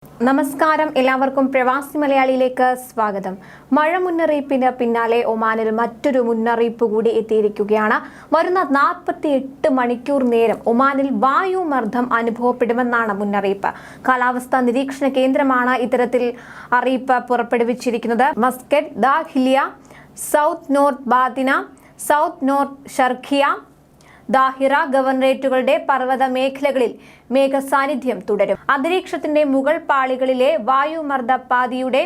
നമസ്കാരം, എല്ലാവർക്കും പ്രവാസി മലയാളിയിലേക്ക് സ്വാഗതം. മഴ മുന്നറിയിപ്പിന് പിന്നാലെ ഒമാനിൽ മറ്റൊരു മുന്നറിയിപ്പ് കൂടി എത്തിയിരിക്കുകയാണ്. വരുന്ന 48 മണിക്കൂർ നേരം ഒമാനിൽ വായുമർദ്ദം അനുഭവപ്പെടുമെന്നാണ് മുന്നറിയിപ്പ്. കാലാവസ്ഥാ നിരീക്ഷണ കേന്ദ്രമാണ് ഇത്തരത്തിൽ അറിയിപ്പ് പുറപ്പെടുവിച്ചിരിക്കുന്നത്. Muscat, Dakhiliyah, south north Batinah, south north Sharqiyah, Dhahirah ഗവർണറേറ്റുകളുടെ പർവ്വത മേഖലകളിൽ മേഘസാന്നിധ്യം തുടരും. അന്തരീക്ഷത്തിന്റെ മുകൾ പാളികളിലെ വായുമർദ്ദപാതിയുടെ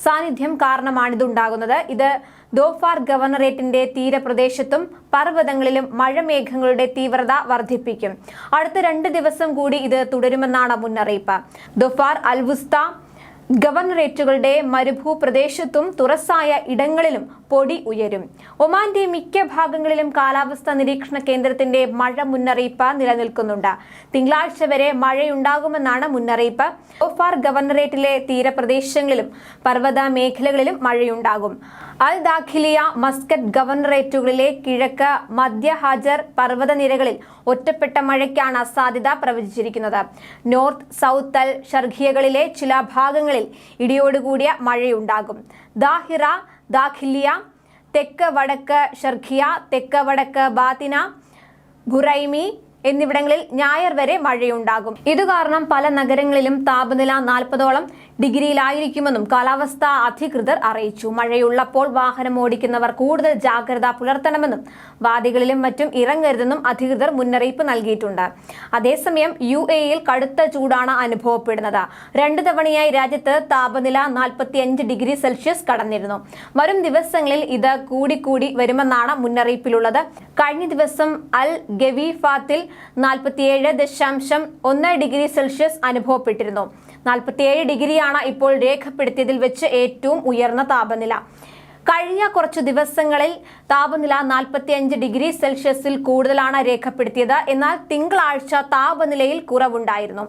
സാന്നിധ്യം കാരണമാണിതുണ്ടാകുന്നത്. ഇത് ദോഫാർ ഗവർണറേറ്റിന്റെ തീരപ്രദേശത്തും പർവ്വതങ്ങളിലും മഴമേഘങ്ങളുടെ തീവ്രത വർദ്ധിപ്പിക്കും. അടുത്ത 2 ദിവസം കൂടി ഇത് തുടരുമെന്നാണ് മുന്നറിയിപ്പ്. ദോഫാർ, അൽവുസ്ത ഗവർണറേറ്റുകളുടെ മരുഭൂപ്രദേശത്തും തുറസായ ഇടങ്ങളിലും പൊടി ഉയരും. ഒമാന്റെ മിക്ക ഭാഗങ്ങളിലും കാലാവസ്ഥാ നിരീക്ഷണ കേന്ദ്രത്തിന്റെ മഴ മുന്നറിയിപ്പ് നിലനിൽക്കുന്നുണ്ട്. തിങ്കളാഴ്ച വരെ മഴയുണ്ടാകുമെന്നാണ് മുന്നറിയിപ്പ്. ദോഫാർ ഗവർണറേറ്റിലെ തീരപ്രദേശങ്ങളിലും പർവ്വത മേഖലകളിലും മഴയുണ്ടാകും. അൽ ദാഖിലിയ, മസ്കറ്റ് ഗവർണറേറ്റുകളിലെ കിഴക്ക് മധ്യ ഹാജർ പർവ്വതനിരകളിൽ ഒറ്റപ്പെട്ട മഴയ്ക്കാണ് സാധ്യത പ്രവചിച്ചിരിക്കുന്നത്. നോർത്ത് സൗത്ത് അൽ ഷർഖിയകളിലെ ചില ഭാഗങ്ങളിൽ ഇടിയോടുകൂടിയ മഴയുണ്ടാകും. ദാഹിറ, ദാഖിലിയ, തെക്ക് വടക്ക് ഷർഖിയ, തെക്ക് വടക്ക് ബാത്തിന, ഖുറൈമി എന്നിവിടങ്ങളിൽ ഞായർ വരെ മഴയുണ്ടാകും. ഇതുകാരണം പല നഗരങ്ങളിലും താപനില 40ഓളം ഡിഗ്രിയിലായിരിക്കുമെന്നും കാലാവസ്ഥാ അധികൃതർ അറിയിച്ചു. മഴയുള്ളപ്പോൾ വാഹനം ഓടിക്കുന്നവർ കൂടുതൽ ജാഗ്രത പുലർത്തണമെന്നും വാദികളിലും മറ്റും ഇറങ്ങരുതെന്നും അധികൃതർ മുന്നറിയിപ്പ് നൽകിയിട്ടുണ്ട്. അതേസമയം UAEയിൽ കടുത്ത ചൂടാണ് അനുഭവപ്പെടുന്നത്. 2 തവണയായി രാജ്യത്ത് താപനില 45 ഡിഗ്രി സെൽഷ്യസ് കടന്നിരുന്നു. വരും ദിവസങ്ങളിൽ ഇത് കൂടിക്കൂടി വരുമെന്നാണ് മുന്നറിയിപ്പിലുള്ളത്. കഴിഞ്ഞ ദിവസം അൽ ഗവീഫാത്തിൽ 47.1 ഡിഗ്രി സെൽഷ്യസ് അനുഭവപ്പെട്ടിരുന്നു. 47 ഡിഗ്രിയാണ് ഇപ്പോൾ രേഖപ്പെടുത്തിയതിൽ വെച്ച് ഏറ്റവും ഉയർന്ന താപനില. കഴിഞ്ഞ കുറച്ചു ദിവസങ്ങളിൽ താപനില 45 ഡിഗ്രി സെൽഷ്യസിൽ കൂടുതലാണ് രേഖപ്പെടുത്തിയത്. എന്നാൽ തിങ്കളാഴ്ച താപനിലയിൽ കുറവുണ്ടായിരുന്നു.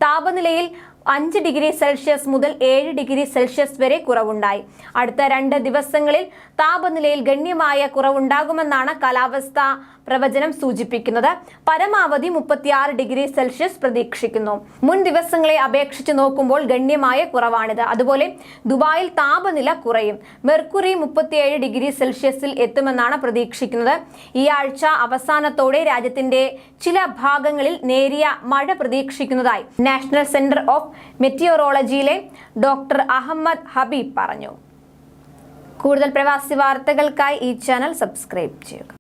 താപനിലയിൽ 5 ഡിഗ്രി സെൽഷ്യസ് മുതൽ 7 ഡിഗ്രി സെൽഷ്യസ് വരെ കുറവുണ്ടായി. അടുത്ത 2 ദിവസങ്ങളിൽ താപനിലയിൽ ഗണ്യമായ കുറവുണ്ടാകുമെന്നാണ് കാലാവസ്ഥാ പ്രവചനം സൂചിപ്പിക്കുന്നത്. പരമാവധി 36 ഡിഗ്രി സെൽഷ്യസ് പ്രതീക്ഷിക്കുന്നു. മുൻ ദിവസങ്ങളെ അപേക്ഷിച്ച് നോക്കുമ്പോൾ ഗണ്യമായ കുറവാണിത്. അതുപോലെ ദുബായിൽ താപനില കുറയും. മെർക്കുറി 37 ഡിഗ്രി സെൽഷ്യസിൽ എത്തുമെന്നാണ് പ്രതീക്ഷിക്കുന്നത്. ഈ ആഴ്ച അവസാനത്തോടെ രാജ്യത്തിന്റെ ചില ഭാഗങ്ങളിൽ നേരിയ മഴ പ്രതീക്ഷിക്കുന്നതായി നാഷണൽ സെന്റർ ഓഫ് മെറ്റിയോറോളജിയിലെ ഡോക്ടർ അഹമ്മദ് ഹബീബ് പറഞ്ഞു. കൂടുതൽ പ്രവാസി വാർത്തകൾക്കായി ഈ ചാനൽ സബ്സ്ക്രൈബ് ചെയ്യുക.